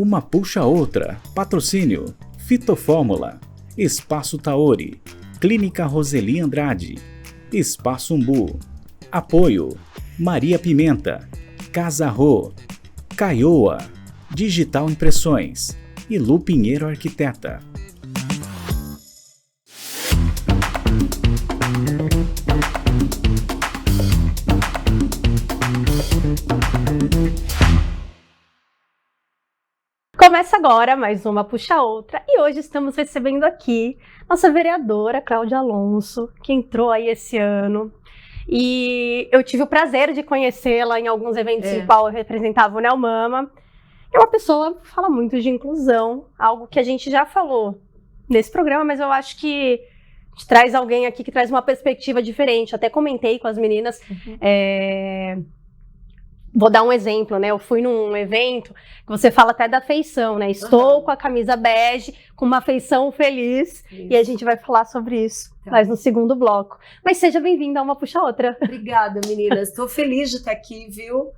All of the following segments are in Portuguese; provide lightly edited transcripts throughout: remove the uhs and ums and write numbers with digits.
Uma puxa a outra. Patrocínio: Fitofórmula, Espaço Taori, Clínica Roseli Andrade, Espaço Umbu. Apoio: Maria Pimenta, Casa Rô, Caioa, Digital Impressões e Lu Pinheiro Arquiteta. Começa agora mais uma Puxa a Outra e hoje estamos recebendo aqui nossa vereadora Cláudia Alonso, que entrou aí esse ano. E eu tive o prazer de conhecê-la em alguns eventos em qual eu representava o Neomama. É uma pessoa que fala muito de inclusão, algo que a gente já falou nesse programa, mas eu acho que a gente traz alguém aqui que traz uma perspectiva diferente. Até comentei com as meninas. Vou dar um exemplo, né? Eu fui num evento que você fala até da feição, né? Estou com a camisa bege, com uma feição feliz. E a gente vai falar sobre isso, mas no segundo bloco. Mas seja bem-vinda a uma Puxa Outra. Obrigada, meninas. Estou feliz de estar aqui, viu?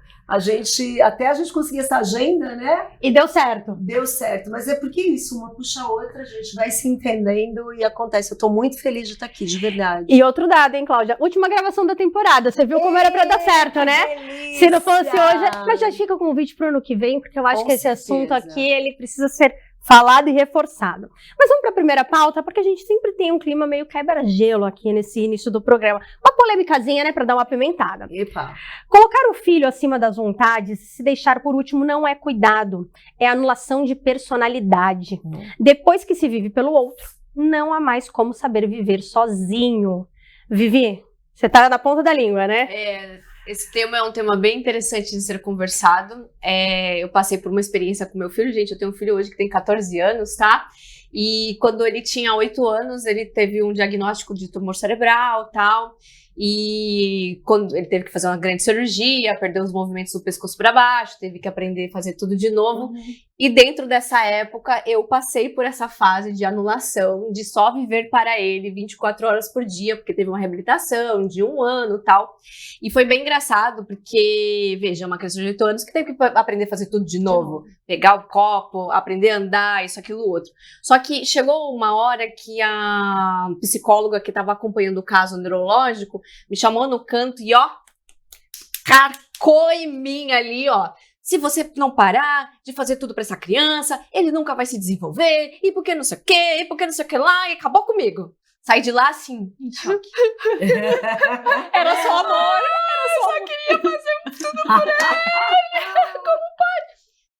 Até a gente conseguir essa agenda, né? E deu certo. Deu certo, mas é porque isso, uma puxa a outra, a gente vai se entendendo e acontece. Eu estou muito feliz de estar aqui, de verdade. E outro dado, hein, Cláudia? Última gravação da temporada. Você viu como era pra dar certo, né? Delícia. Se não fosse hoje, mas já fica o convite pro ano que vem, porque eu acho que esse assunto aqui, ele precisa ser falado e reforçado. Mas vamos para a primeira pauta, porque a gente sempre tem um clima meio quebra-gelo aqui nesse início do programa. Uma polêmicazinha, né, para dar uma apimentada. Epa. Colocar o filho acima das vontades, se deixar por último, não é cuidado, é anulação de personalidade. Depois que se vive pelo outro, não há mais como saber viver sozinho. Vivi, você tá na ponta da língua, né? Esse tema é um tema bem interessante de ser conversado. Eu passei por uma experiência com meu filho, gente. Eu tenho um filho hoje que tem 14 anos, tá? E quando ele tinha 8 anos, ele teve um diagnóstico de tumor cerebral, tal. E quando ele teve que fazer uma grande cirurgia, perdeu os movimentos do pescoço para baixo, teve que aprender a fazer tudo de novo. E dentro dessa época, eu passei por essa fase de anulação, de só viver para ele 24 horas por dia, porque teve uma reabilitação de 1 ano e tal. E foi bem engraçado, porque, veja, uma criança de 8 anos que teve que aprender a fazer tudo de novo. Pegar o copo, aprender a andar, isso, aquilo, outro. Só que chegou uma hora que a psicóloga que estava acompanhando o caso neurológico me chamou no canto e, ó, carcou em mim ali, ó. Se você não parar de fazer tudo pra essa criança, ele nunca vai se desenvolver, e porque não sei o quê, e porque não sei o que lá, e acabou comigo. Saí de lá assim, em choque. Era só amor, eu só queria fazer tudo por ele. Como pode?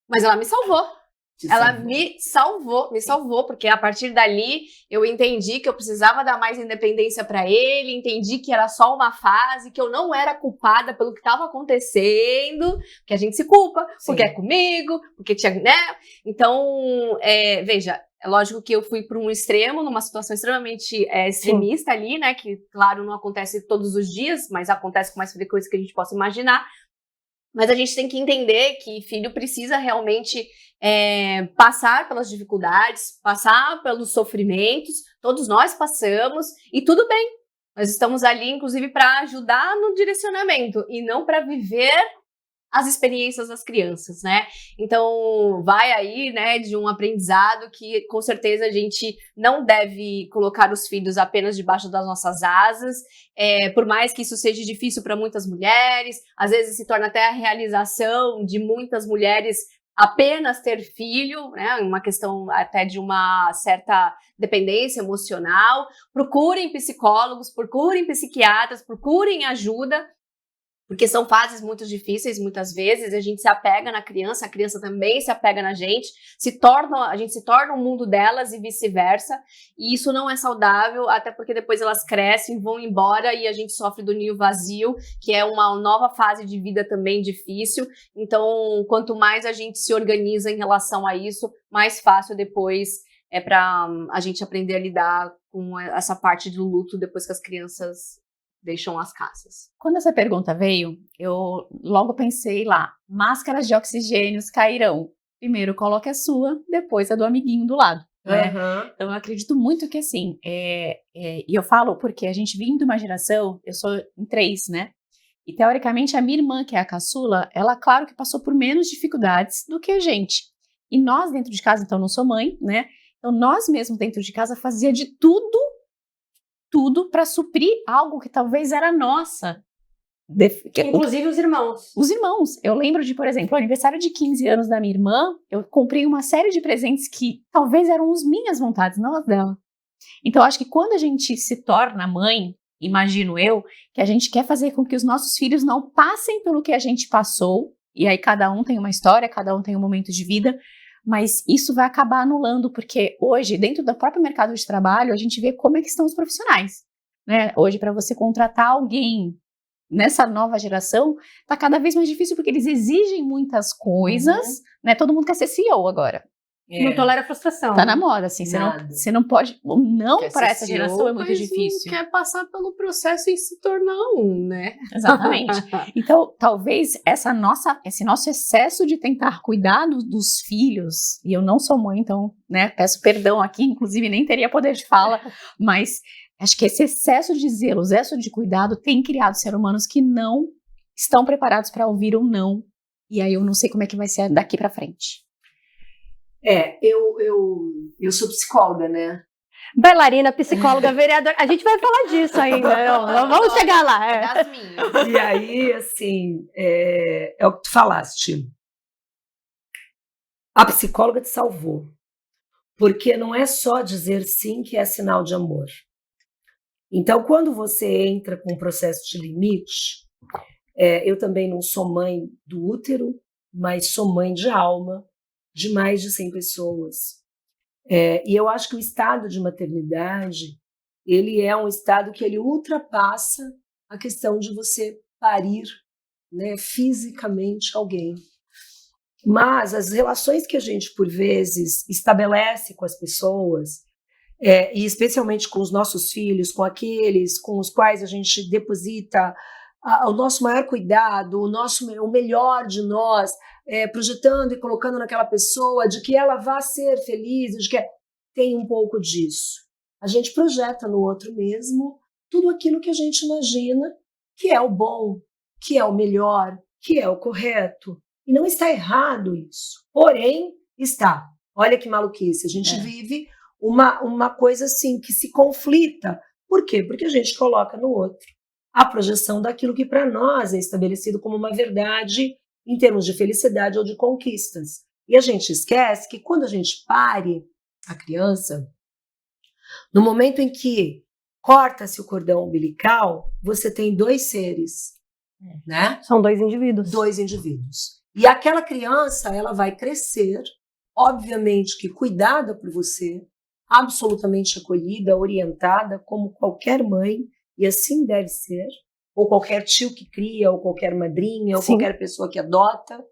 Mas ela me salvou. Ela me salvou, porque a partir dali eu entendi que eu precisava dar mais independência para ele, entendi que era só uma fase, que eu não era culpada pelo que estava acontecendo, que a gente se culpa, porque é comigo, porque tinha, né? Então, veja, é lógico que eu fui para um extremo, numa situação extremamente extremista ali, né? Que, claro, não acontece todos os dias, mas acontece com mais frequência que a gente possa imaginar. Mas a gente tem que entender que filho precisa realmente passar pelas dificuldades, passar pelos sofrimentos, todos nós passamos, e tudo bem. Nós estamos ali, inclusive, para ajudar no direcionamento, e não para viver as experiências das crianças, né? Então, vai aí, né, de um aprendizado que, com certeza, a gente não deve colocar os filhos apenas debaixo das nossas asas, por mais que isso seja difícil para muitas mulheres, às vezes se torna até a realização de muitas mulheres apenas ter filho, né, uma questão até de uma certa dependência emocional. Procurem psicólogos, procurem psiquiatras, procurem ajuda, porque são fases muito difíceis, muitas vezes, a gente se apega na criança, a criança também se apega na gente, a gente se torna o mundo delas e vice-versa, e isso não é saudável, até porque depois elas crescem, vão embora e a gente sofre do ninho vazio, que é uma nova fase de vida também difícil. Então, quanto mais a gente se organiza em relação a isso, mais fácil depois é para a gente aprender a lidar com essa parte do luto depois que as crianças deixam as casas. Quando essa pergunta veio, eu logo pensei lá, máscaras de oxigênios cairão. Primeiro coloque a sua, depois a do amiguinho do lado. Né? Então eu acredito muito que assim, e eu falo porque a gente vem de uma geração, eu sou em 3, né? E teoricamente a minha irmã, que é a caçula, ela claro que passou por menos dificuldades do que a gente. E nós dentro de casa, então eu não sou mãe, né? Então nós mesmos dentro de casa fazia de tudo para suprir algo que talvez era nossa. Inclusive os irmãos. Os irmãos. Eu lembro de, por exemplo, o aniversário de 15 anos da minha irmã, eu comprei uma série de presentes que talvez eram as minhas vontades, não as dela. Então, acho que quando a gente se torna mãe, imagino eu, que a gente quer fazer com que os nossos filhos não passem pelo que a gente passou, e aí cada um tem uma história, cada um tem um momento de vida, mas isso vai acabar anulando, porque hoje, dentro do próprio mercado de trabalho, a gente vê como é que estão os profissionais, né? Hoje, para você contratar alguém nessa nova geração, tá cada vez mais difícil, porque eles exigem muitas coisas, né? Todo mundo quer ser CEO agora. Não tolera frustração. Tá na moda, assim, você não pode, não para essa geração é muito mas difícil. Não quer passar pelo processo e se tornar um, né? Exatamente. Então, talvez esse nosso excesso de tentar cuidar dos filhos, e eu não sou mãe, então, né, peço perdão aqui, inclusive nem teria poder de fala, mas acho que esse excesso de zelo, excesso de cuidado tem criado seres humanos que não estão preparados para ouvir um não, e aí eu não sei como é que vai ser daqui para frente. Eu sou psicóloga, né? Bailarina, psicóloga, vereadora. A gente vai falar disso ainda. Vamos chegar lá. Das minhas. E aí, assim, é o que tu falaste. A psicóloga te salvou. Porque não é só dizer sim que é sinal de amor. Então, quando você entra com um processo de limite, eu também não sou mãe do útero, mas sou mãe de alma, de mais de 100 pessoas. E eu acho que o estado de maternidade, ele é um estado que ele ultrapassa a questão de você parir, né, fisicamente alguém. Mas as relações que a gente, por vezes, estabelece com as pessoas, e especialmente com os nossos filhos, com aqueles com os quais a gente deposita o nosso maior cuidado, o melhor de nós, projetando e colocando naquela pessoa, de que ela vá ser feliz, de que tem um pouco disso. A gente projeta no outro mesmo tudo aquilo que a gente imagina que é o bom, que é o melhor, que é o correto. E não está errado isso. Porém, está. Olha que maluquice. A gente vive uma coisa assim que se conflita. Por quê? Porque a gente coloca no outro a projeção daquilo que para nós é estabelecido como uma verdade em termos de felicidade ou de conquistas. E a gente esquece que quando a gente pare a criança, no momento em que corta-se o cordão umbilical, você tem dois seres, né? São dois indivíduos. Dois indivíduos. E aquela criança, ela vai crescer, obviamente que cuidada por você, absolutamente acolhida, orientada, como qualquer mãe, e assim deve ser, ou qualquer tio que cria, ou qualquer madrinha, ou qualquer pessoa que adota,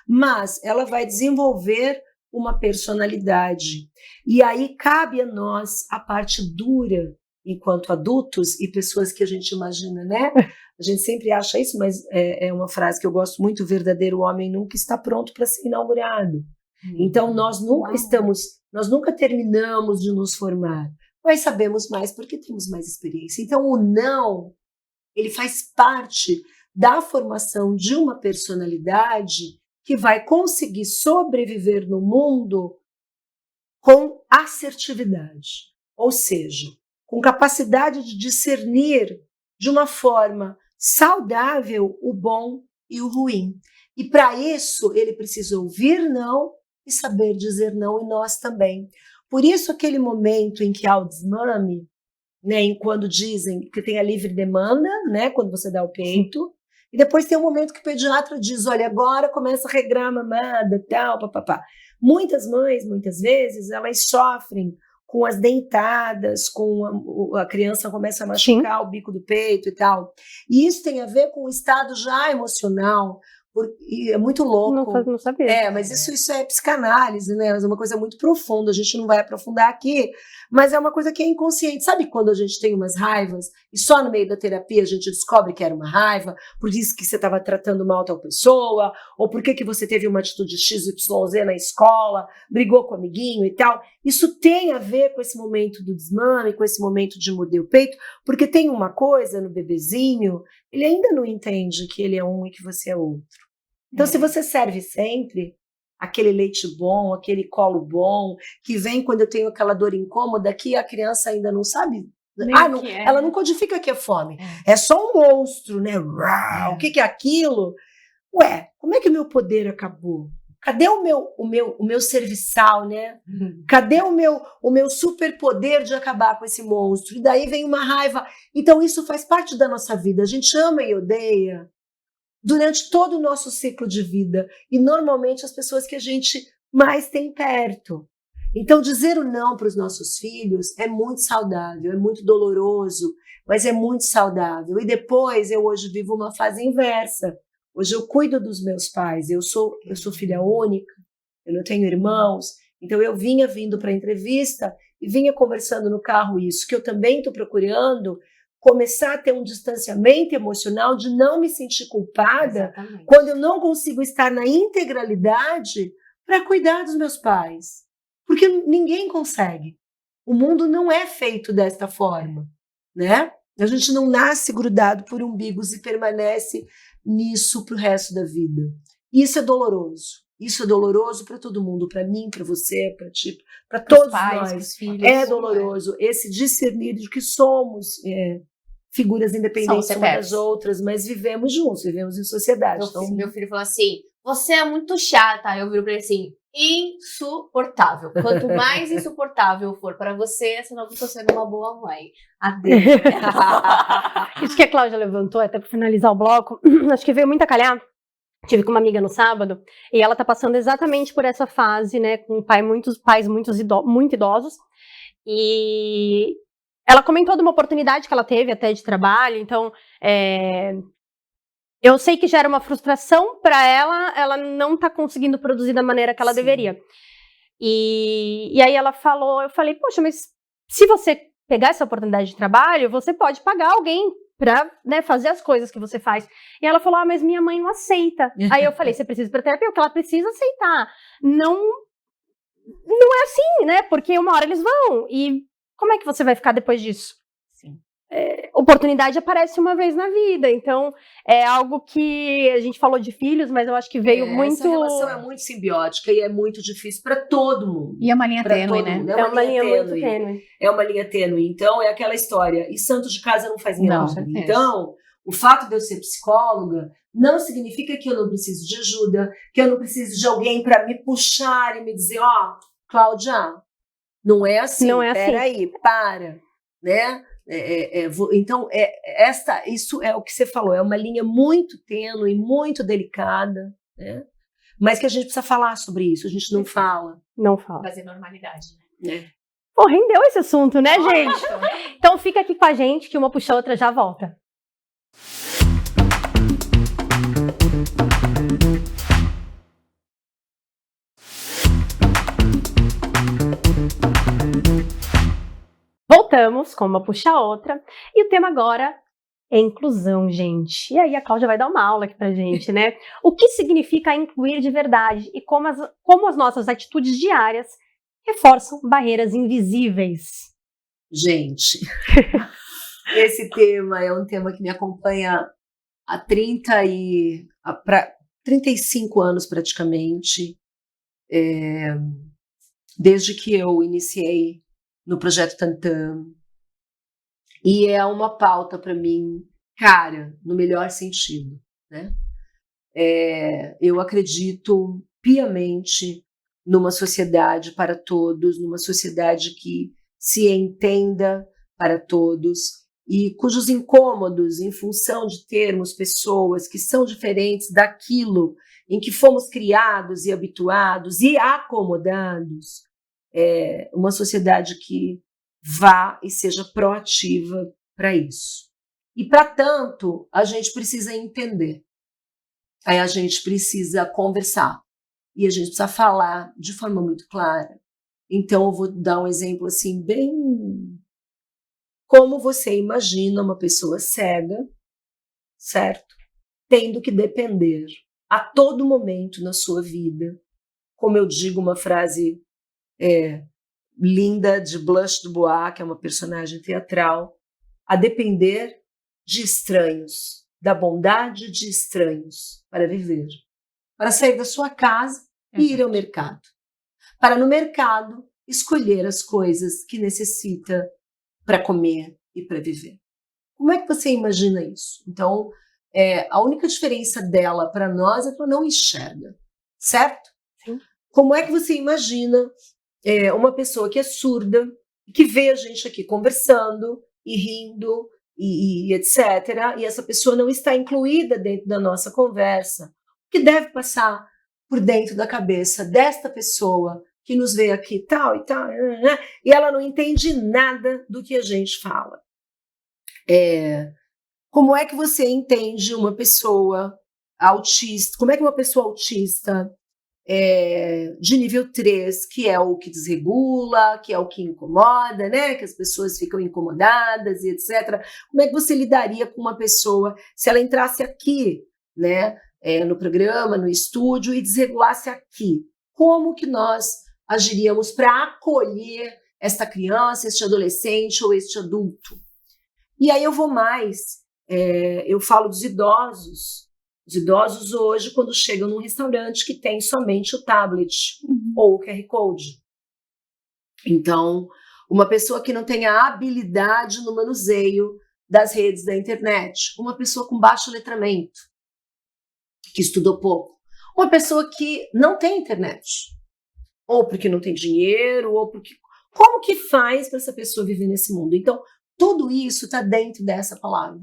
mas ela vai desenvolver uma personalidade. E aí cabe a nós a parte dura, enquanto adultos e pessoas que a gente imagina, né? A gente sempre acha isso, mas é uma frase que eu gosto muito: o verdadeiro homem nunca está pronto para ser inaugurado. Então nós nunca terminamos de nos formar, mas sabemos mais porque temos mais experiência. Então o não, ele faz parte da formação de uma personalidade que vai conseguir sobreviver no mundo com assertividade, ou seja, com capacidade de discernir de uma forma saudável o bom e o ruim. E para isso ele precisa ouvir não e saber dizer não, e nós também. Por isso aquele momento em que há o desmame, né, quando dizem que tem a livre demanda, né, quando você dá o peito, e depois tem um momento que o pediatra diz: olha, agora começa a regrar a mamada, tal, papapá. Muitas mães, muitas vezes, elas sofrem com as dentadas, com a criança começa a machucar o bico do peito e tal. E isso tem a ver com o estado já emocional, e é muito louco. Não sabia. Mas isso é psicanálise, né? É uma coisa muito profunda, a gente não vai aprofundar aqui, mas é uma coisa que é inconsciente. Sabe quando a gente tem umas raivas e só no meio da terapia a gente descobre que era uma raiva, por isso que você estava tratando mal tal pessoa, ou por que você teve uma atitude XYZ na escola, brigou com o amiguinho e tal. Isso tem a ver com esse momento do desmame, com esse momento de morder o peito, porque tem uma coisa no bebezinho, ele ainda não entende que ele é um e que você é outro. Então, se você serve sempre, aquele leite bom, aquele colo bom, que vem quando eu tenho aquela dor incômoda que a criança ainda não sabe. Ela não codifica que é fome. É só um monstro, né? O que é aquilo? Ué, como é que o meu poder acabou? Cadê o meu serviçal, né? Cadê o meu superpoder de acabar com esse monstro? E daí vem uma raiva. Então isso faz parte da nossa vida. A gente ama e odeia durante todo o nosso ciclo de vida. E normalmente as pessoas que a gente mais tem perto. Então dizer o não para os nossos filhos é muito saudável, é muito doloroso, mas é muito saudável. E depois eu hoje vivo uma fase inversa. Hoje eu cuido dos meus pais, eu sou filha única, eu não tenho irmãos, então eu vinha vindo para a entrevista e vinha conversando no carro isso, que eu também estou procurando começar a ter um distanciamento emocional de não me sentir culpada quando eu não consigo estar na integralidade para cuidar dos meus pais. Porque ninguém consegue. O mundo não é feito desta forma, né? A gente não nasce grudado por umbigos e permanece nisso para o resto da vida. Isso é doloroso. Isso é doloroso para todo mundo, para mim, para você, para ti, para todos pais, nós. Filhos, é doloroso esse discernir de que somos figuras independentes umas das outras, mas vivemos juntos, vivemos em sociedade. Meu filho falou assim, você é muito chata. Eu viro para ele assim, insuportável. Quanto mais insuportável for para você, senão eu estou sendo uma boa mãe. Adeus. Isso que a Cláudia levantou, até para finalizar o bloco, acho que veio muito a calhar. Tive com uma amiga no sábado, e ela tá passando exatamente por essa fase, né, com pais muito idosos, e ela comentou de uma oportunidade que ela teve até de trabalho, então, eu sei que gera uma frustração para ela não tá conseguindo produzir da maneira que ela deveria. E aí ela falou, eu falei, poxa, mas se você pegar essa oportunidade de trabalho, você pode pagar alguém para, né, fazer as coisas que você faz. E ela falou, mas minha mãe não aceita. Aí eu falei, você precisa ir para terapia, porque ela precisa aceitar. Não é assim, né? Porque uma hora eles vão. E como é que você vai ficar depois disso? Sim. Oportunidade aparece uma vez na vida. Então, é algo que a gente falou de filhos, mas eu acho que veio muito... Essa relação é muito simbiótica e é muito difícil para todo mundo. E é uma linha tênue, né? É uma linha muito tênue. É uma linha tênue. Então, é aquela história. E santo de casa não faz milagre. Então, o fato de eu ser psicóloga não significa que eu não preciso de ajuda, que eu não preciso de alguém para me puxar e me dizer, Cláudia, não é assim. Não é assim. Peraí, para, né? Então, isso é o que você falou, é uma linha muito tênue, muito delicada, né? Mas que a gente precisa falar sobre isso, a gente não fala. Não fala. Fazer normalidade, né? Pô, rendeu esse assunto, né, gente? Então fica aqui com a gente, que uma puxa a outra já volta. Voltamos com uma puxa a outra, e o tema agora é inclusão, gente. E aí a Cláudia vai dar uma aula aqui pra gente, né? O que significa incluir de verdade e como as nossas atitudes diárias reforçam barreiras invisíveis. Gente, esse tema é um tema que me acompanha há 35 anos praticamente, desde que eu iniciei no Projeto Tantam, e é uma pauta para mim cara, no melhor sentido, né? Eu acredito piamente numa sociedade para todos, numa sociedade que se entenda para todos e cujos incômodos, em função de termos pessoas que são diferentes daquilo em que fomos criados e habituados e acomodados, uma sociedade que vá e seja proativa para isso. E, para tanto, a gente precisa entender. Aí a gente precisa conversar. E a gente precisa falar de forma muito clara. Então, eu vou dar um exemplo assim, bem... Como você imagina uma pessoa cega, certo? Tendo que depender a todo momento na sua vida. Como eu digo, uma frase linda de Blanche Dubois, que é uma personagem teatral, a depender de estranhos, da bondade de estranhos para viver. Para sair da sua casa e ir ao mercado. Para no mercado escolher as coisas que necessita para comer e para viver. Como é que você imagina isso? Então, a única diferença dela para nós é que ela não enxerga, certo? Sim. Como é que você imagina uma pessoa que é surda, que vê a gente aqui conversando e rindo e etc., e essa pessoa não está incluída dentro da nossa conversa? O que deve passar por dentro da cabeça desta pessoa que nos vê aqui tal e tal, e ela não entende nada do que a gente fala? Como é que você entende uma pessoa autista? Como é que uma pessoa autista de nível 3, que é o que desregula, que é o que incomoda, né? Que as pessoas ficam incomodadas e etc. Como é que você lidaria com uma pessoa se ela entrasse aqui, né? No programa, no estúdio, e desregulasse aqui? Como que nós agiríamos para acolher esta criança, este adolescente ou este adulto? E aí eu vou mais, eu falo dos idosos. Os idosos hoje, quando chegam num restaurante que tem somente o tablet ou o QR Code. Então, uma pessoa que não tem a habilidade no manuseio das redes da internet, uma pessoa com baixo letramento, que estudou pouco, uma pessoa que não tem internet, ou porque não tem dinheiro, ou porque... Como que faz para essa pessoa viver nesse mundo? Então, tudo isso está dentro dessa palavra,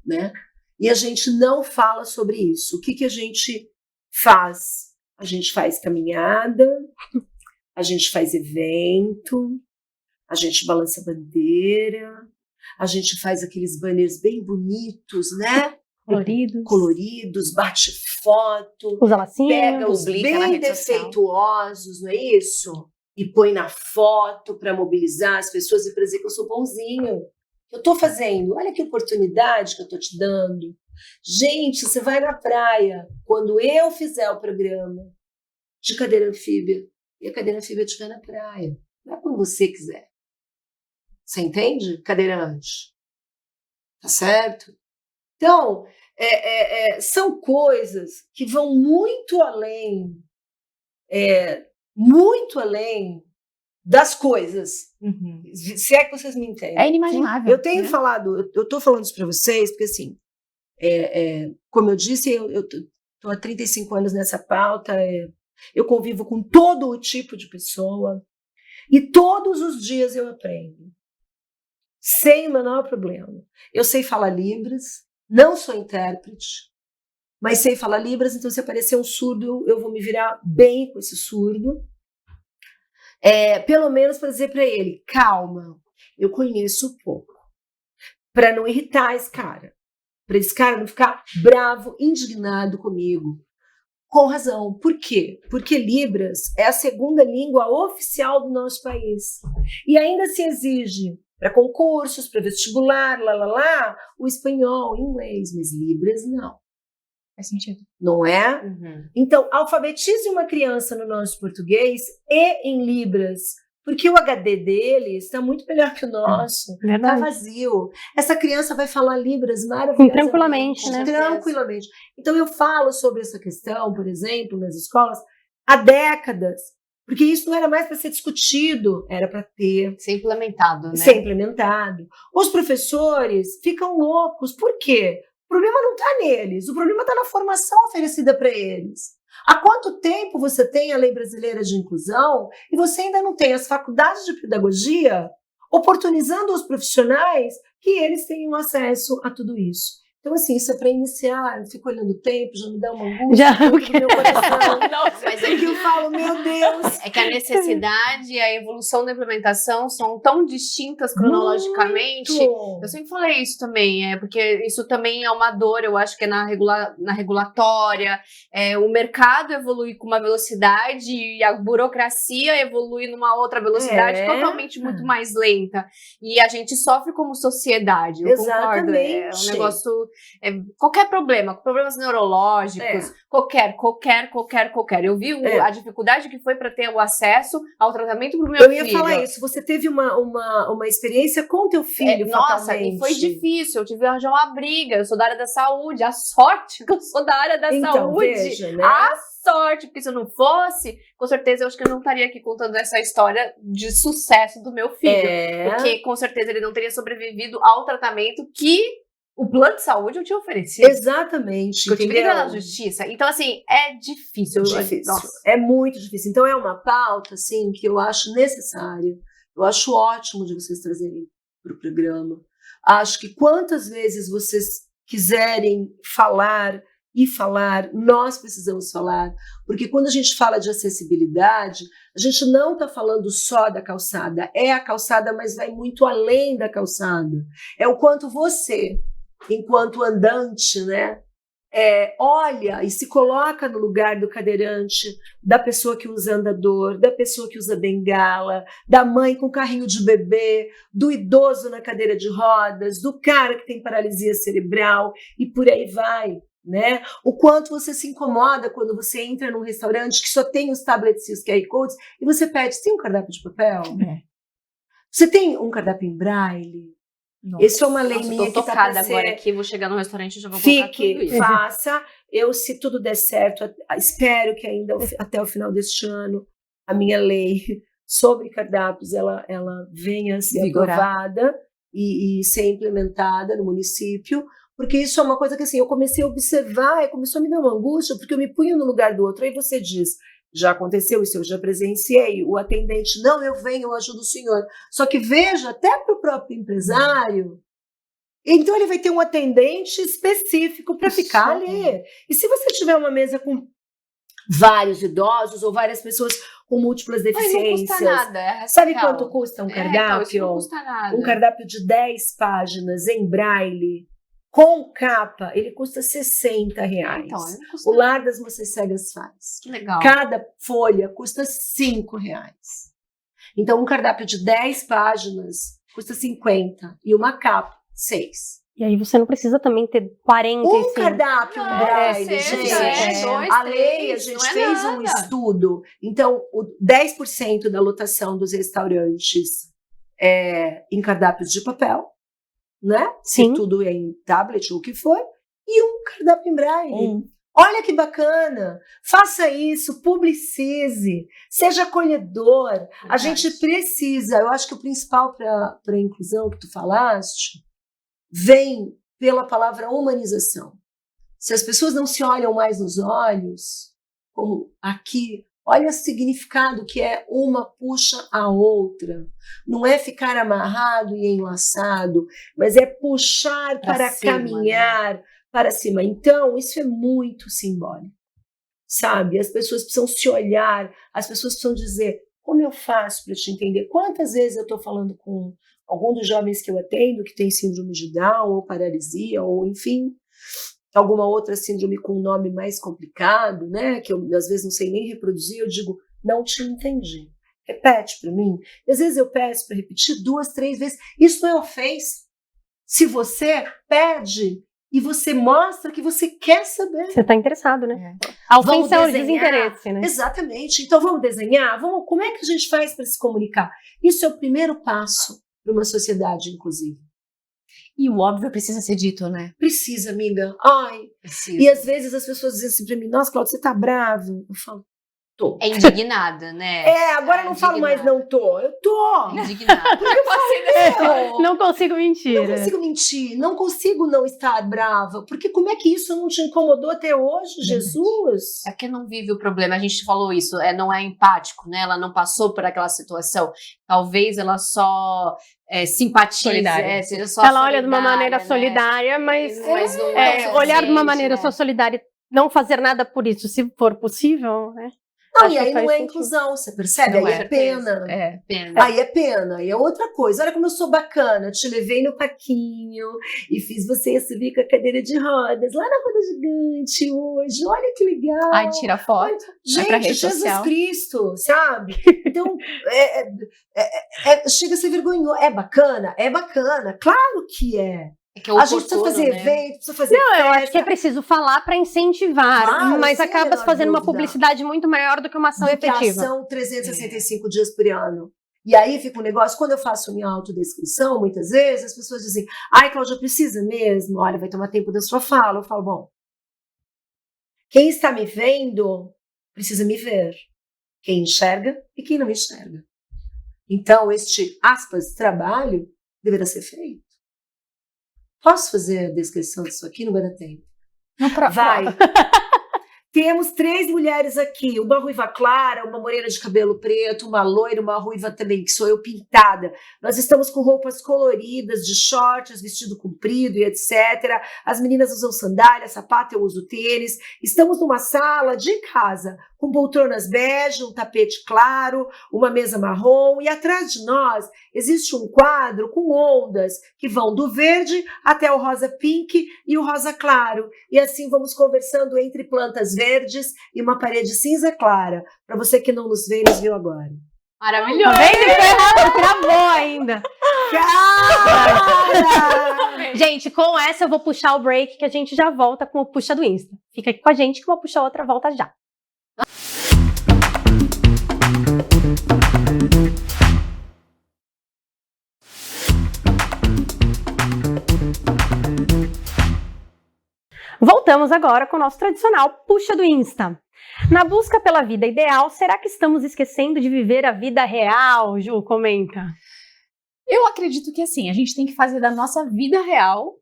né? E a gente não fala sobre isso. O que a gente faz? A gente faz caminhada, a gente faz evento, a gente balança bandeira, a gente faz aqueles banners bem bonitos, né? Coloridos, bate foto, usa lacinho, pega os bem defeituosos, não é isso? E põe na foto para mobilizar as pessoas e para dizer que eu sou bonzinho. Eu estou fazendo, olha que oportunidade que eu estou te dando. Gente, você vai na praia, quando eu fizer o programa de cadeira anfíbia, e a cadeira anfíbia estiver na praia, não é quando você quiser. Você entende? Cadeirante. Tá certo? Então, são coisas que vão muito além das coisas. Se é que vocês me entendem. É inimaginável. Eu tenho falado, eu estou falando isso para vocês, porque assim, como eu disse, eu estou há 35 anos nessa pauta, eu convivo com todo o tipo de pessoa, e todos os dias eu aprendo, sem o menor problema. Eu sei falar Libras, não sou intérprete, mas sei falar Libras, então se aparecer um surdo, eu vou me virar bem com esse surdo. Pelo menos para dizer para ele, calma, eu conheço pouco, para não irritar esse cara, para esse cara não ficar bravo, indignado comigo. Com razão. Por quê? Porque Libras é a segunda língua oficial do nosso país. E ainda se exige para concursos, para vestibular, o espanhol, o inglês, mas Libras não. Faz sentido. Não é? Então, alfabetize uma criança no nosso português e em Libras, porque o HD dele está muito melhor que o nosso. Está vazio. Essa criança vai falar Libras maravilhosamente. Tranquilamente, né? Tranquilamente. Então, eu falo sobre essa questão, por exemplo, nas escolas, há décadas, porque isso não era mais para ser discutido, era para ser implementado, né? Ser implementado. Os professores ficam loucos. Por quê? O problema não está neles, o problema está na formação oferecida para eles. Há quanto tempo você tem a Lei Brasileira de Inclusão e você ainda não tem as faculdades de pedagogia oportunizando aos profissionais que eles tenham acesso a tudo isso? Então, assim, isso é para iniciar, eu fico olhando o tempo, já me dá uma angústia no meu coração. Mas que eu falo, meu Deus! É que a necessidade e a evolução da implementação são tão distintas cronologicamente. Muito. Eu sempre falei isso também, porque isso também é uma dor, eu acho que é na regulatória. O mercado evolui com uma velocidade e a burocracia evolui numa outra velocidade totalmente muito mais lenta. E a gente sofre como sociedade, eu concordo. É um negócio qualquer problema, problemas neurológicos, qualquer. Eu vi a dificuldade que foi para ter o acesso ao tratamento pro meu filho. Eu ia falar isso, você teve uma experiência com teu filho, nossa, e foi difícil, eu tive que arranjar uma briga, eu sou da área da saúde, a sorte que eu sou da área da saúde, veja, né? A sorte, porque se eu não fosse, com certeza eu acho que eu não estaria aqui contando essa história de sucesso do meu filho, porque com certeza ele não teria sobrevivido ao tratamento que o plano de saúde eu tinha oferecido. Exatamente. Eu tive que entrar na justiça. Então, assim, é difícil. Nossa. É muito difícil. Então, é uma pauta, assim, que eu acho necessária. Eu acho ótimo de vocês trazerem para o programa. Acho que quantas vezes vocês quiserem falar, nós precisamos falar, porque quando a gente fala de acessibilidade, a gente não está falando só da calçada, é a calçada, mas vai muito além da calçada. É o quanto você, enquanto andante, né, olha e se coloca no lugar do cadeirante, da pessoa que usa andador, da pessoa que usa bengala, da mãe com carrinho de bebê, do idoso na cadeira de rodas, do cara que tem paralisia cerebral e por aí vai. Né? O quanto você se incomoda quando você entra num restaurante que só tem os tablets e os QR Codes e você pede, você tem um cardápio de papel? Você tem um cardápio em braille? Nossa, esse é uma lei minha que está tocada agora aqui, vou chegar no restaurante e já vou colocar tudo isso. Faça, se tudo der certo, espero que ainda até o final deste ano a minha lei sobre cardápios ela venha a ser aprovada e ser implementada no município, porque isso é uma coisa que assim, eu comecei a observar e começou a me dar uma angústia, porque eu me punho no lugar do outro. Aí você diz, já aconteceu isso, eu já presenciei, o atendente, não, eu venho, eu ajudo o senhor. Só que veja, até para o próprio empresário, então ele vai ter um atendente específico para ficar ali. E se você tiver uma mesa com vários idosos ou várias pessoas com múltiplas deficiências. Não custa nada. Sabe quanto custa um cardápio? Então, não custa nada. Um cardápio de 10 páginas em braille, com capa, ele custa R$60. Então, custa o Lar das Moças Cegas faz. Que legal. Cada folha custa R$5. Então, um cardápio de 10 páginas custa 50 e uma capa, 6. E aí você não precisa também ter 45. Um cardápio braille, gente. A lei, a gente fez um estudo. Então, 10% da lotação dos restaurantes é em cardápios de papel, né? Sim. Se tudo é em tablet ou o que for. E um cardápio em braille. Olha que bacana. Faça isso, publicize, seja acolhedor. A gente precisa, eu acho que o principal para a inclusão que tu falaste vem pela palavra humanização. Se as pessoas não se olham mais nos olhos, como aqui, olha o significado que é uma puxa a outra. Não é ficar amarrado e enlaçado, mas é puxar para cima, caminhar, né? Para cima. Então, isso é muito simbólico, sabe? As pessoas precisam se olhar, as pessoas precisam dizer, como eu faço para te entender? Quantas vezes eu estou falando com algum dos jovens que eu atendo que tem síndrome de Down, ou paralisia, ou enfim, alguma outra síndrome com um nome mais complicado, né? Que eu às vezes não sei nem reproduzir, eu digo, não te entendi. Repete para mim. E às vezes eu peço para repetir 2, 3 vezes. Isso não é ofensa. Se você pede e você mostra que você quer saber. Você está interessado, né? A ofensa é o desinteresse, né? Exatamente. Então vamos desenhar? Como é que a gente faz para se comunicar? Isso é o primeiro passo para uma sociedade inclusiva. E o óbvio precisa ser dito, né? Precisa, amiga. Ai. Precisa. E às vezes as pessoas dizem assim para mim, nossa, Cláudia, você tá brava? Eu falo, tô. É indignada, né? Agora eu não falo mais não tô. Eu tô. Indignada. Não consigo mentir. Não consigo mentir. Não consigo não estar brava. Porque como é que isso não te incomodou até hoje, Jesus? É porque não vive o problema. A gente falou isso. Não é empático, né? Ela não passou por aquela situação. Talvez ela só simpatize. Seja só ela olha de uma maneira solidária, mas não olhar de uma maneira só solidária, não fazer nada por isso, se for possível, né? Não, e aí não é inclusão, você percebe? Aí é pena. É pena. Aí é pena. E é outra coisa. Olha como eu sou bacana. Te levei no parquinho e fiz você subir com a cadeira de rodas lá na roda gigante hoje. Olha que legal. Ai, tira foto. Olha, gente, Jesus Cristo, sabe? Então, chega a ser vergonhoso. É bacana? É bacana. Claro que é. É que é A gente precisa fazer né? evento, precisa fazer Não, eu festa. acho que é preciso falar para incentivar, Claro, mas sem a acaba menor fazendo uma dúvida. publicidade muito maior do que uma ação do que a efetiva. ação 365 dias por ano. E aí fica um negócio, quando eu faço minha autodescrição, muitas vezes as pessoas dizem, ai, Cláudia, precisa mesmo? Olha, vai tomar tempo da sua fala. Eu falo, bom, quem está me vendo precisa me ver. Quem enxerga e quem não enxerga. Então, este, aspas, trabalho deverá ser feito. Posso fazer a descrição disso aqui? Não vai dar tempo. Vai. Temos 3 mulheres aqui, uma ruiva clara, uma morena de cabelo preto, uma loira, uma ruiva também, que sou eu pintada. Nós estamos com roupas coloridas, de shorts, vestido comprido e etc. As meninas usam sandália, sapato, eu uso tênis. Estamos numa sala de casa, com poltronas bege, um tapete claro, uma mesa marrom, e atrás de nós existe um quadro com ondas que vão do verde até o rosa pink e o rosa claro. E assim vamos conversando entre plantas verdes e uma parede cinza clara. Para você que não nos vê, nos viu agora. Maravilhoso! Tá vendo? Travou ainda. Cara! Gente, com essa eu vou puxar o break, que a gente já volta com o Puxa do Insta. Fica aqui com a gente que uma puxa a outra, volta já. Voltamos agora com o nosso tradicional Puxa do Insta. Na busca pela vida ideal, será que estamos esquecendo de viver a vida real? Ju, comenta. Eu acredito que assim, a gente tem que fazer da nossa vida real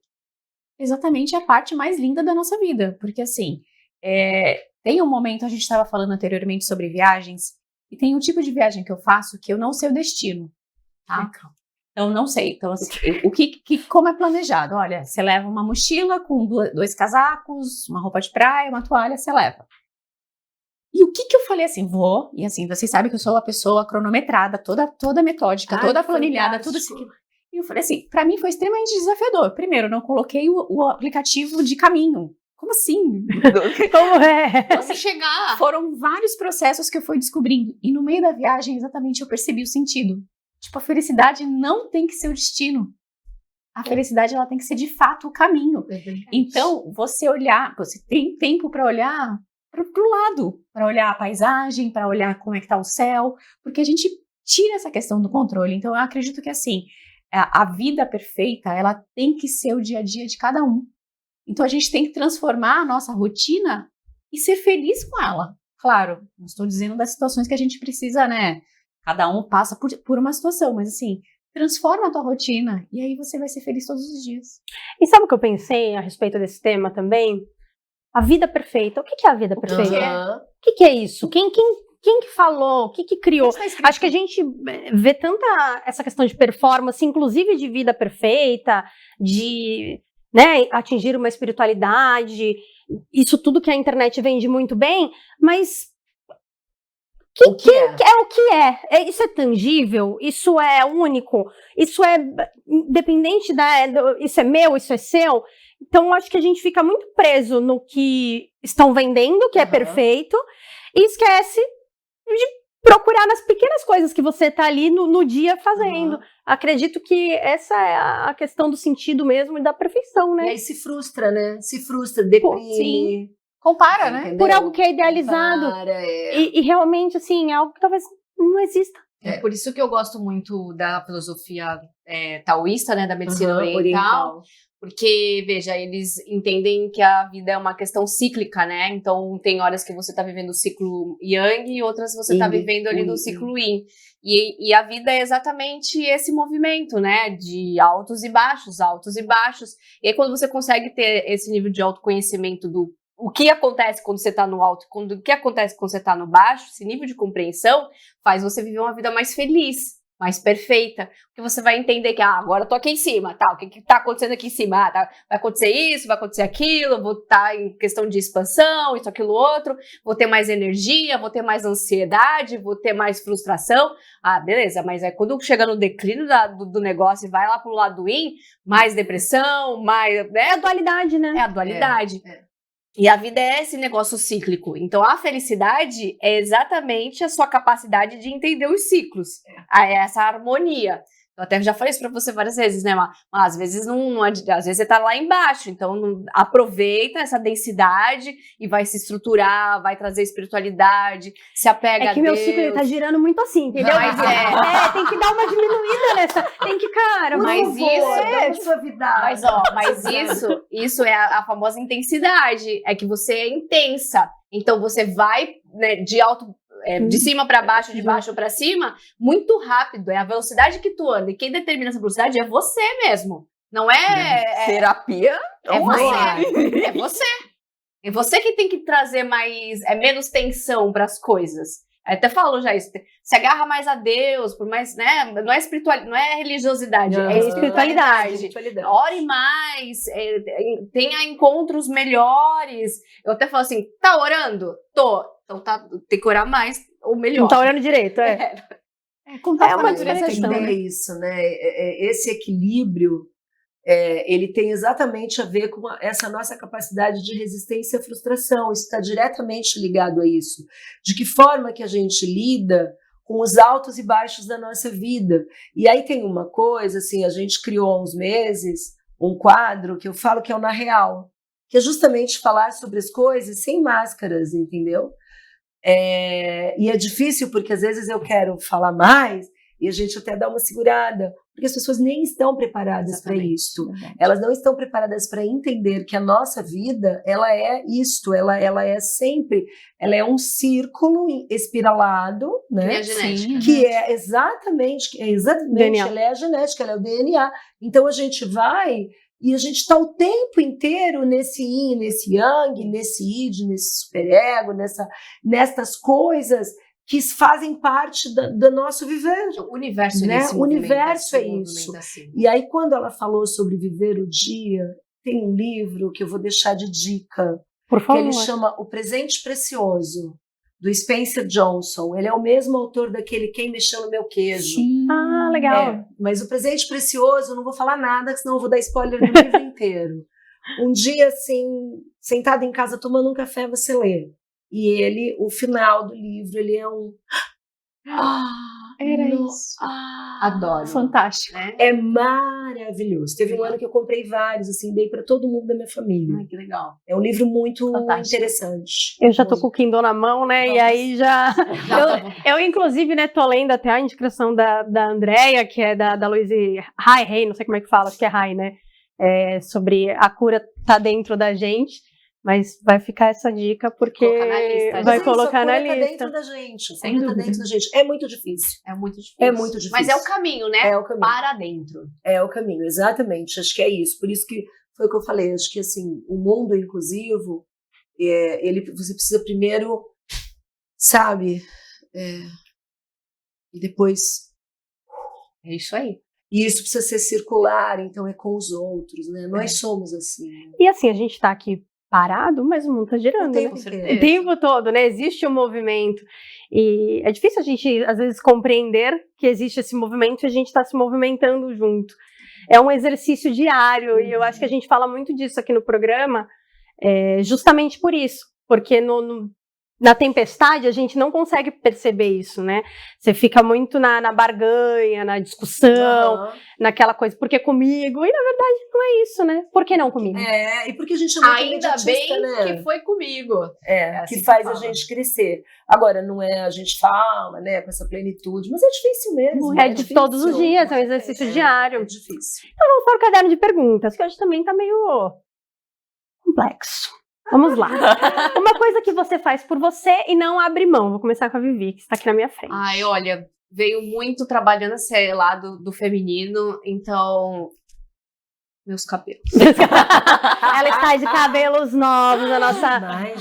exatamente a parte mais linda da nossa vida. Porque assim, tem um momento, a gente estava falando anteriormente sobre viagens, e tem um tipo de viagem que eu faço que eu não sei o destino, tá? Então, não sei. Então, assim, como é planejado? Olha, você leva uma mochila com 2 casacos, uma roupa de praia, uma toalha, você leva. E o que eu falei assim, vou, e assim, vocês sabem que eu sou uma pessoa cronometrada, toda metódica, toda planilhada, tudo assim. E eu falei assim, pra mim foi extremamente desafiador. Primeiro, eu não coloquei o aplicativo de caminho. Como assim? Como é? Você chegar. Foram vários processos que eu fui descobrindo. E no meio da viagem, exatamente, eu percebi o sentido. Tipo, a felicidade não tem que ser o destino. A felicidade, ela tem que ser, de fato, o caminho. Então, você tem tempo para olhar pro lado, para olhar a paisagem, para olhar como é que tá o céu, porque a gente tira essa questão do controle. Então, eu acredito que, assim, a vida perfeita, ela tem que ser o dia a dia de cada um. Então, a gente tem que transformar a nossa rotina e ser feliz com ela. Claro, não estou dizendo das situações que a gente precisa, né? Cada um passa por uma situação, mas assim, transforma a tua rotina e aí você vai ser feliz todos os dias. E sabe o que eu pensei a respeito desse tema também? A vida perfeita. O que é a vida perfeita? O que é isso? Quem que falou? O que criou? Acho que a gente vê tanta essa questão de performance, inclusive de vida perfeita, de, né, atingir uma espiritualidade, isso tudo que a internet vende muito bem, mas o que é? Isso é tangível? Isso é único? Isso é independente isso é meu, isso é seu? Então, acho que a gente fica muito preso no que estão vendendo, que é perfeito, e esquece de procurar nas pequenas coisas que você está ali no dia fazendo. Acredito que essa é a questão do sentido mesmo e da perfeição, né? E aí se frustra, né? Se frustra, deprime. Sim. Compara, né? Entendeu? Por algo que é idealizado. E realmente, assim, é algo que talvez não exista. É por isso que eu gosto muito da filosofia taoísta, né, da medicina oriental. Porque, veja, eles entendem que a vida é uma questão cíclica, né? Então, tem horas que você tá vivendo o ciclo Yang e outras você tá vivendo ali no ciclo Yin. E a vida é exatamente esse movimento, né? De altos e baixos, altos e baixos. E aí, quando você consegue ter esse nível de autoconhecimento do o que acontece quando você tá no alto, o que acontece quando você tá no baixo, esse nível de compreensão faz você viver uma vida mais feliz, mais perfeita, porque você vai entender que, agora eu tô aqui em cima, tá, o que tá acontecendo aqui em cima? Vai acontecer isso, vai acontecer aquilo, vou estar em questão de expansão, isso, aquilo, outro, vou ter mais energia, vou ter mais ansiedade, vou ter mais frustração, beleza, mas aí quando chega no declínio do negócio e vai lá pro lado do yin, mais depressão, mais... É a dualidade, né? É a dualidade. E a vida é esse negócio cíclico. Então, a felicidade é exatamente a sua capacidade de entender os ciclos. Essa harmonia. Eu até já falei isso pra você várias vezes, né, Mas às vezes às vezes você tá lá embaixo, então aproveita essa densidade e vai se estruturar, vai trazer espiritualidade, se apega a Deus. É que meu ciclo ele tá girando muito assim, entendeu? Mas tem que dar uma diminuída nessa. Tem que, cara, Mas isso suavidade. Mas isso é a famosa intensidade. É que você é intensa. Então você vai, né, de cima para baixo, de baixo para cima, muito rápido. É a velocidade que tu anda. E quem determina essa velocidade é você mesmo. Não é... Terapia? É você. É você. É você que tem que trazer menos tensão para as coisas. Eu até falo já isso. Se agarra mais a Deus, por mais, né? Não é espiritualidade, não é religiosidade, é espiritualidade. Ore mais, tenha encontros melhores. Eu até falo assim, tá orando? Tô. Então tem que orar mais ou melhor. Não tá orando direito, É uma diferença, né? Isso, né? Esse equilíbrio, ele tem exatamente a ver com essa nossa capacidade de resistência à frustração. Isso está diretamente ligado a isso. De que forma que a gente lida com os altos e baixos da nossa vida. E aí tem uma coisa, assim, a gente criou há uns meses um quadro que eu falo que é o Na Real, que é justamente falar sobre as coisas sem máscaras, entendeu? E é difícil porque às vezes eu quero falar mais e a gente até dá uma segurada, porque as pessoas nem estão preparadas para isso. Elas não estão preparadas para entender que a nossa vida, ela é isto, ela é sempre, ela é um círculo espiralado, né? Que é a genética. Que é exatamente, ela é a genética, ela é o DNA. Então a gente vai e a gente está o tempo inteiro nesse yin, nesse yang, nesse id, nesse superego, nestas coisas que fazem parte do nosso viver. O universo, né? O universo é isso. Assim. E aí, quando ela falou sobre viver o dia, tem um livro que eu vou deixar de dica, por favor, que ele chama O Presente Precioso, do Spencer Johnson. Ele é o mesmo autor daquele Quem Mexeu no Meu Queijo. Sim. Ah, legal. Mas O Presente Precioso, eu não vou falar nada, senão eu vou dar spoiler do livro inteiro. Um dia, assim, sentado em casa tomando um café, você lê. E o final do livro, ele é um... Era isso. Adoro. Fantástico. Né? É maravilhoso. Teve um ano que eu comprei vários, assim, dei para todo mundo da minha família. Ai, que legal. É um livro muito fantástico. Interessante. Eu já tô com o Kindle na mão, né? Nossa. E aí já... eu, inclusive, né, tô lendo até a indicação da Andrea, que é da Louise Hay, não sei como é que fala, acho que é Hay, né? Sobre a cura tá dentro da gente. Mas vai ficar essa dica porque vai colocar na lista. Tá dentro da gente. Tá dentro da gente. É muito difícil. É muito difícil. É muito difícil. Mas é o caminho, né? É o caminho. Para dentro. É o caminho, exatamente. Acho que é isso. Por isso que foi o que eu falei. Acho que assim, o mundo inclusivo, você precisa primeiro, sabe? E depois. É isso aí. E isso precisa ser circular, então é com os outros, né? Nós somos assim. E assim, a gente tá aqui parado, mas o mundo tá girando, né? O tempo todo, né? Existe um movimento. E é difícil a gente, às vezes, compreender que existe esse movimento e a gente tá se movimentando junto. É um exercício diário, e eu acho que a gente fala muito disso aqui no programa, justamente por isso. Porque na tempestade, a gente não consegue perceber isso, né? Você fica muito na barganha, na discussão, naquela coisa, porque comigo? E, na verdade, não é isso, né? Por que não comigo? E porque a gente é muito ainda bem, né? Que foi comigo. Assim que faz a gente crescer. Agora, não é a gente fala, né, com essa plenitude, mas é difícil mesmo. É de todos os dias, é um exercício diário. É difícil. Então, vamos para o caderno de perguntas, que hoje também tá meio complexo. Vamos lá. Uma coisa que você faz por você e não abre mão. Vou começar com a Vivi, que está aqui na minha frente. Ai, olha, veio muito trabalhando esse lado do feminino, então... Meus cabelos. Ela está de cabelos novos,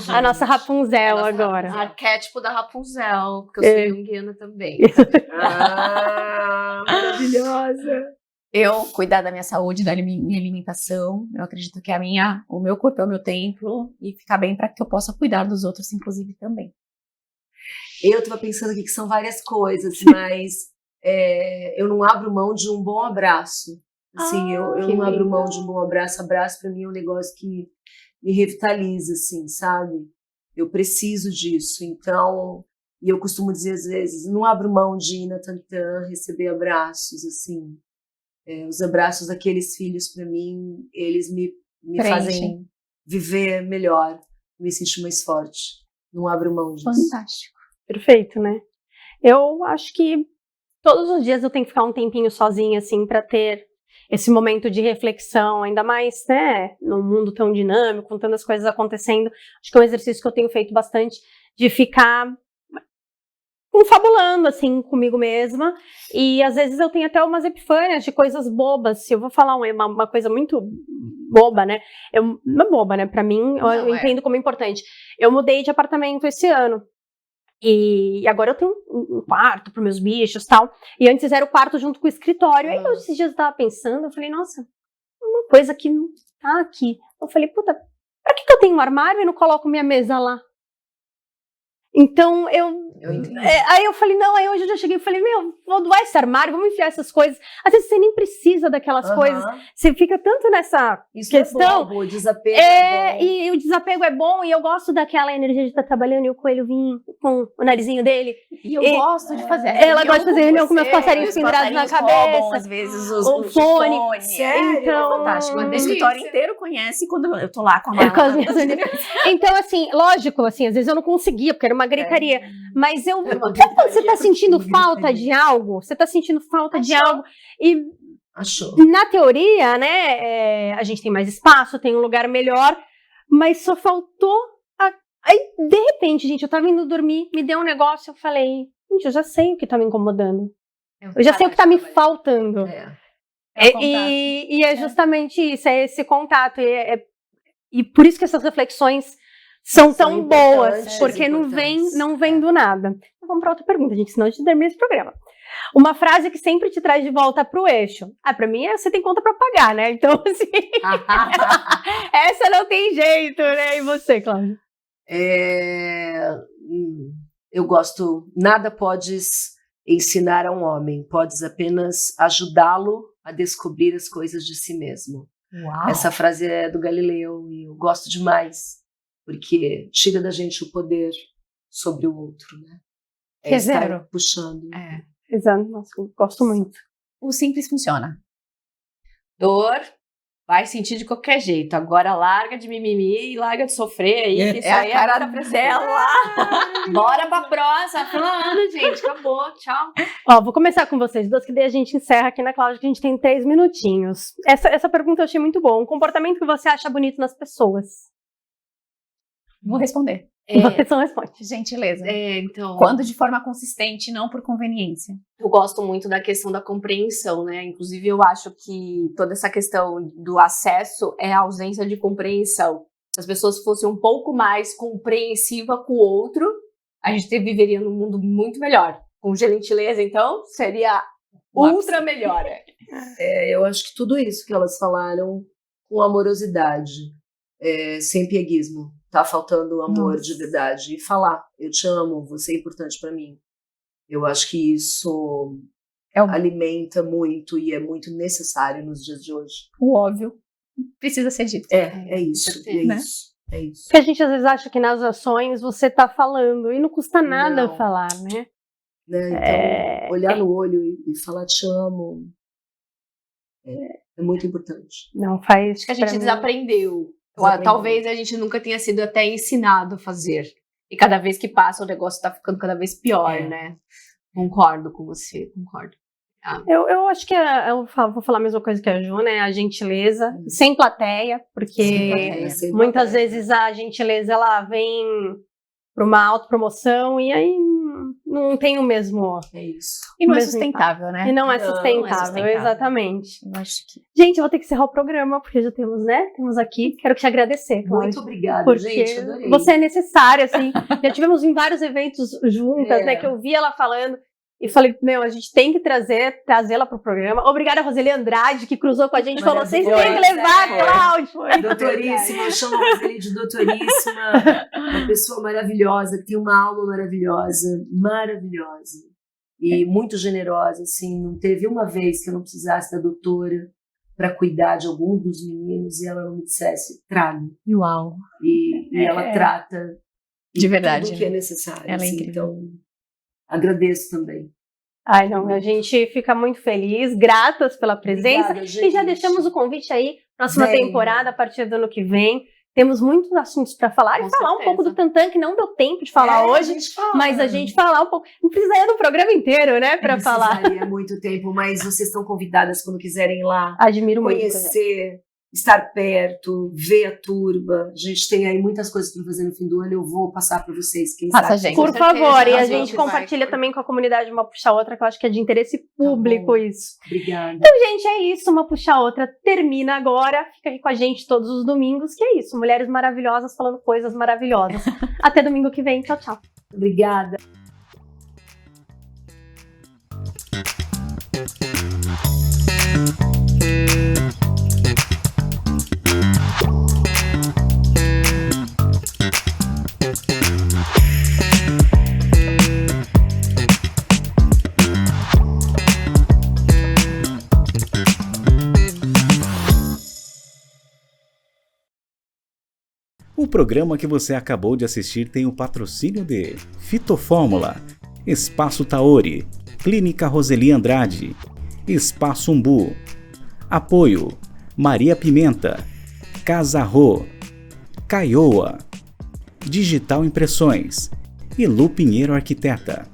a nossa Rapunzel agora. Arquétipo da Rapunzel, porque eu sou junguiana também. Maravilhosa. Eu cuidar da minha saúde, da minha alimentação. Eu acredito que o meu corpo é o meu templo e ficar bem para que eu possa cuidar dos outros, inclusive, também. Eu estava pensando aqui que são várias coisas, mas eu não abro mão de um bom abraço. Assim, eu não abro mão de um bom abraço. Abraço para mim é um negócio que me revitaliza, assim, sabe? Eu preciso disso. Então, E eu costumo dizer às vezes, não abro mão de ir na Tantã, receber abraços, assim. Os abraços daqueles filhos, para mim, eles me fazem viver melhor, me sentir mais forte. Não abro mão disso. Fantástico. Perfeito, né? Eu acho que todos os dias eu tenho que ficar um tempinho sozinha, assim, para ter esse momento de reflexão, ainda mais, né, num mundo tão dinâmico, com tantas coisas acontecendo. Acho que é um exercício que eu tenho feito bastante, de ficar confabulando, assim, comigo mesma, e às vezes eu tenho até umas epifânias de coisas bobas. Se eu vou falar uma coisa muito boba, né, não é boba, né, pra mim, eu entendo como importante. Eu mudei de apartamento esse ano, e agora eu tenho um quarto para meus bichos e tal, e antes era o quarto junto com o escritório. Aí esses dias eu tava pensando, eu falei, nossa, uma coisa que não tá aqui. Eu falei, puta, pra que eu tenho um armário e não coloco minha mesa lá? Então, aí eu falei, não, aí hoje eu já cheguei e falei, vou doar esse armário, vamos enfiar essas coisas. Às vezes você nem precisa daquelas coisas, você fica tanto nessa questão. É bom, o desapego é bom. E o desapego é bom, e eu gosto daquela energia de estar trabalhando e o coelho vir com o narizinho dele. E eu gosto de fazer ela gosta de fazer reunião com meus passarinhos pendurados na cabeça. Roubam, às vezes o fone. Sério? Então, fantástico. O escritório inteiro conhece quando eu tô lá com a mala. Então, assim, lógico, assim, às vezes eu não conseguia, porque era uma gritaria. Mas sabe quando você tá sentindo falta de algo? Você tá sentindo falta de algo. E na teoria, né, a gente tem mais espaço, tem um lugar melhor, mas só faltou. Aí, de repente, gente, eu tava indo dormir, me deu um negócio, eu falei, gente, eu já sei o que tá me incomodando. Eu já sei o que tá me faltando. E é justamente isso, é esse contato. E por isso que essas reflexões são tão boas, porque não vem do nada. Então, vamos para outra pergunta, gente, senão a gente termina esse programa. Uma frase que sempre te traz de volta pro eixo. Pra mim, você tem conta para pagar, né? Então, assim, essa não tem jeito, né? E você, Cláudia? Eu gosto, nada podes ensinar a um homem, podes apenas ajudá-lo a descobrir as coisas de si mesmo. Uau. Essa frase é do Galileu e eu gosto demais, porque tira da gente o poder sobre o outro, né? Estar puxando. Exato, nossa, eu gosto muito. O simples funciona. Dor vai sentir de qualquer jeito. Agora larga de mimimi e larga de sofrer aí. Que isso aí a cara dela. Bora pra próxima. Falando, gente. Acabou. Tchau. Ó, vou começar com vocês duas, que daí a gente encerra aqui na Cláudia, que a gente tem 3 minutinhos. Essa pergunta eu achei muito boa. Um comportamento que você acha bonito nas pessoas? Vou responder. Você não responde. Gentileza. Então, quando de forma consistente, não por conveniência. Eu gosto muito da questão da compreensão, né? Inclusive, eu acho que toda essa questão do acesso é a ausência de compreensão. Se as pessoas fossem um pouco mais compreensivas com o outro, a gente viveria num mundo muito melhor. Com gentileza, então, seria ultra melhor. Eu acho que tudo isso que elas falaram com amorosidade, sem pieguismo. Tá faltando amor de verdade. E falar, eu te amo, você é importante para mim. Eu acho que isso alimenta muito e é muito necessário nos dias de hoje. O óbvio precisa ser dito. É isso. Porque a gente às vezes acha que nas ações você tá falando e não custa nada falar, né? Então, olhar no olho e falar te amo é muito importante. Não faz. Acho que a gente desaprendeu. Talvez a gente nunca tenha sido até ensinado a fazer. E cada vez que passa o negócio tá ficando cada vez pior, né? Concordo com você, concordo. Eu acho que eu vou falar a mesma coisa que a Ju, né? A gentileza, sem plateia, porque muitas vezes a gentileza ela vem para uma autopromoção e aí não tem o mesmo. É isso. E não é sustentável, né? E não é sustentável, exatamente. Eu acho que... Gente, eu vou ter que encerrar o programa, porque já temos, né? Temos aqui. Quero te agradecer, Cláudia. Muito obrigada, porque gente. Adorei. Você é necessária, assim. Já tivemos em vários eventos juntas, né? Que eu vi ela falando. E falei, a gente tem que trazê-la pro programa. Obrigada a Roseli Andrade, que cruzou com a gente e falou, vocês têm que levar a Cláudia. Doutoríssima, eu chamo a Roseli de doutoríssima. Uma pessoa maravilhosa, que tem uma alma maravilhosa. E muito generosa, assim. Não teve uma vez que eu não precisasse da doutora para cuidar de algum dos meninos e ela não me dissesse, traga. Uau. E ela trata de verdade, tudo que é necessário. Ela é assim, incrível. então, Agradeço também. Ai, não, a gente fica muito feliz, gratas pela presença. Obrigada, E já gente. deixamos o convite aí, próxima Venha. temporada, a partir do ano que vem. Temos muitos assuntos para falar Com e falar um certeza. pouco do Tantan, que não deu tempo de falar hoje, mas a gente falar um pouco. Não precisaria do programa inteiro, né, para falar. Precisaria muito tempo, mas vocês estão convidadas quando quiserem ir lá. Admiro muito. Conhecer, estar perto, ver a turba. A gente tem aí muitas coisas para fazer no fim do ano. Eu vou passar para vocês. Quem Passa, sabe. gente. Por Com certeza, favor, e a nós gente vamos, compartilha vai. também com a comunidade Uma Puxa a Outra, que eu acho que é de interesse público bom. isso. Obrigada. Gente, é isso, Uma Puxa a Outra termina agora. Fica aqui com a gente todos os domingos, que é isso, mulheres maravilhosas falando coisas maravilhosas. Até domingo que vem, tchau, tchau. Obrigada. O programa que você acabou de assistir tem o patrocínio de Fitofórmula, Espaço Taori, Clínica Roseli Andrade, Espaço Umbu, Apoio Maria Pimenta, Casa Rô, Caioa, Digital Impressões e Lu Pinheiro Arquiteta.